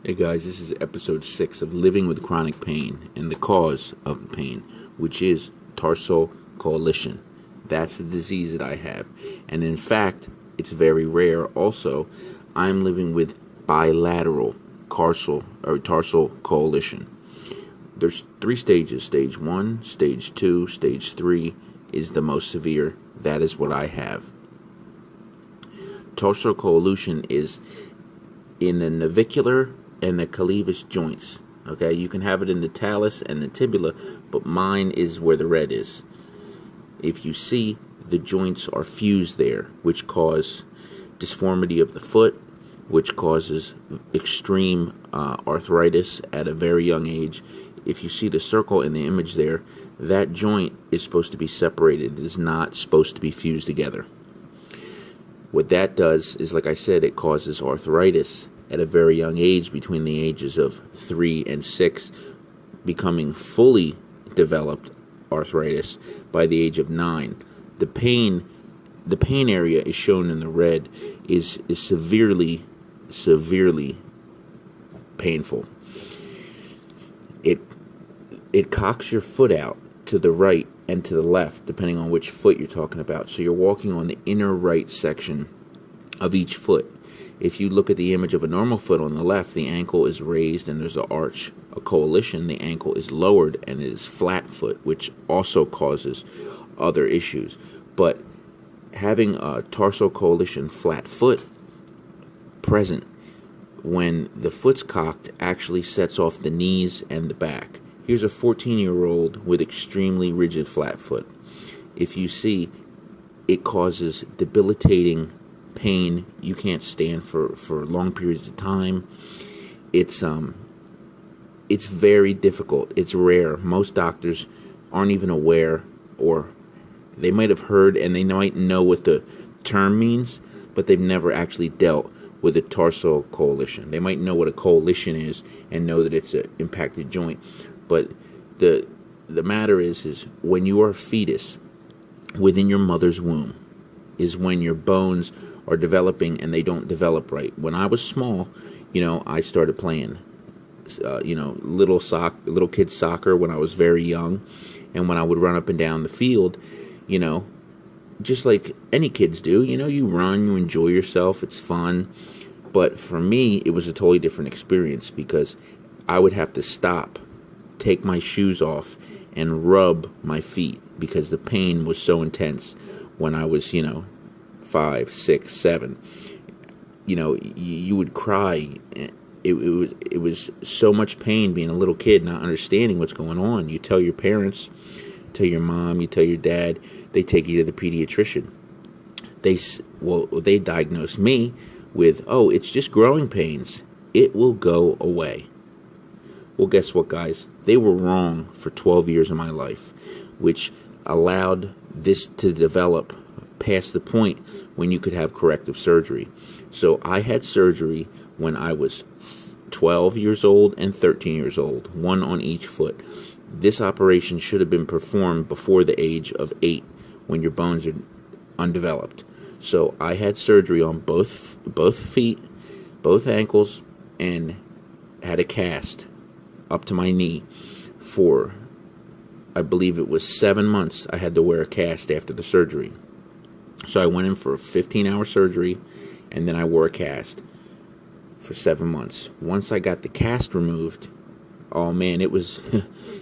Hey guys, this is episode 6 of Living with Chronic Pain and the cause of the pain, which is tarsal coalition. That's the disease that I have. And in fact, it's very rare. Also, I'm living with bilateral tarsal coalition. There's 3 stages. Stage 1, stage 2, stage 3 is the most severe. That is what I have. Tarsal coalition is in the navicular and the clavus joints. Okay, you can have it in the talus and the tibia, but mine is where the red is. If you see, the joints are fused there, which cause disformity of the foot, which causes extreme arthritis at a very young age. If you see the circle in the image there, that joint is supposed to be separated. It is not supposed to be fused together. What that does is, like I said, it causes arthritis at a very young age, between the ages of 3 and 6, becoming fully developed arthritis by the age of 9. The pain area is shown in the red is severely painful. It cocks your foot out to the right and to the left, depending on which foot you're talking about. So you're walking on the inner right section of each foot. If you look at the image of a normal foot on the left, the ankle is raised and there's an arch. A coalition, the ankle is lowered and it is flat foot, which also causes other issues. But having a tarsal coalition flat foot present when the foot's cocked actually sets off the knees and the back. Here's a 14-year-old with extremely rigid flat foot. If you see, it causes debilitating pain. You can't stand for long periods of time. It's very difficult. It's rare. Most doctors aren't even aware, or they might have heard and they might know what the term means, but they've never actually dealt with a tarsal coalition. They might know what a coalition is and know that it's an impacted joint. But the matter is when you are a fetus within your mother's womb is when your bones are developing and they don't develop right. When I was small, I started playing, little kid soccer when I was very young. And when I would run up and down the field, just like any kids do, you run, you enjoy yourself, it's fun. But for me, it was a totally different experience because I would have to stop, take my shoes off, and rub my feet because the pain was so intense when I was, 5, 6, 7. You would cry. It was so much pain being a little kid, not understanding what's going on. You tell your parents, tell your mom, you tell your dad, they take you to the pediatrician. They diagnosed me with, it's just growing pains. It will go away. Well, guess what, guys? They were wrong for 12 years of my life, which allowed this to develop past the point when you could have corrective surgery. So I had surgery when I was 12 years old and 13 years old, one on each foot. This operation should have been performed before the age of 8 when your bones are undeveloped. So I had surgery on both feet, both ankles, and had a cast up to my knee for, I believe it was 7 months. I had to wear a cast after the surgery. So I went in for a 15-hour surgery, and then I wore a cast for 7 months. Once I got the cast removed, oh man, it was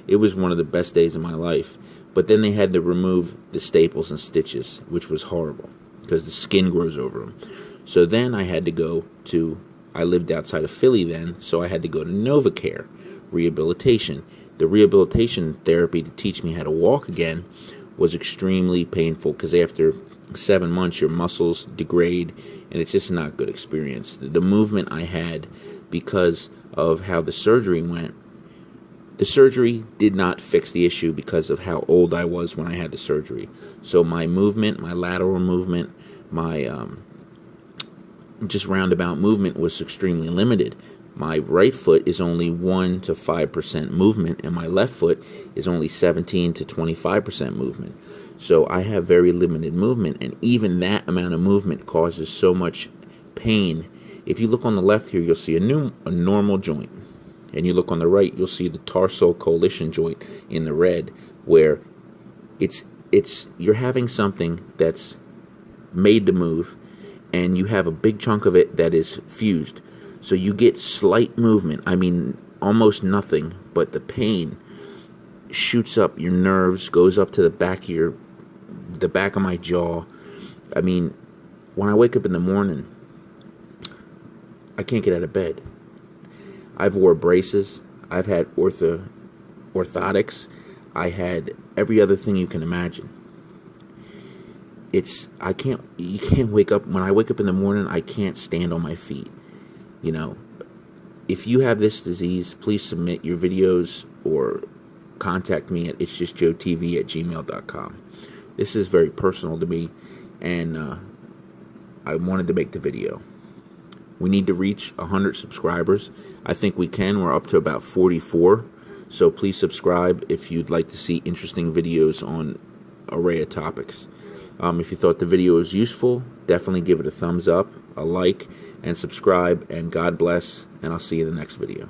it was one of the best days of my life. But then they had to remove the staples and stitches, which was horrible because the skin grows over them. So then I had to go to, I lived outside of Philly then, so I had to go to NovaCare rehabilitation. The rehabilitation therapy to teach me how to walk again was extremely painful because after 7 months your muscles degrade and it's just not a good experience. The movement I had because of how the surgery went, the surgery did not fix the issue because of how old I was when I had the surgery. So my movement, my lateral movement, my just roundabout movement was extremely limited. My right foot is only 1 to 5% movement, and my left foot is only 17 to 25% movement. So I have very limited movement, and even that amount of movement causes so much pain If you look on the left here, you'll see a normal joint. And you look on the right, you'll see the tarsal coalition joint in the red, where you're having something that's made to move, and you have a big chunk of it that is fused. So you get slight movement. I mean, almost nothing, but the pain shoots up your nerves, goes up to the back of my jaw. I mean, when I wake up in the morning, I can't get out of bed. I've wore braces. I've had orthotics. I had every other thing you can imagine. You can't wake up. When I wake up in the morning, I can't stand on my feet. You know, if you have this disease, please submit your videos or contact me at itsjustjoetv@gmail.com. This is very personal to me, and I wanted to make the video. We need to reach 100 subscribers. I think we can. We're up to about 44. So please subscribe if you'd like to see interesting videos on an array of topics. If you thought the video was useful, definitely give it a thumbs up, a like, and subscribe. And God bless, and I'll see you in the next video.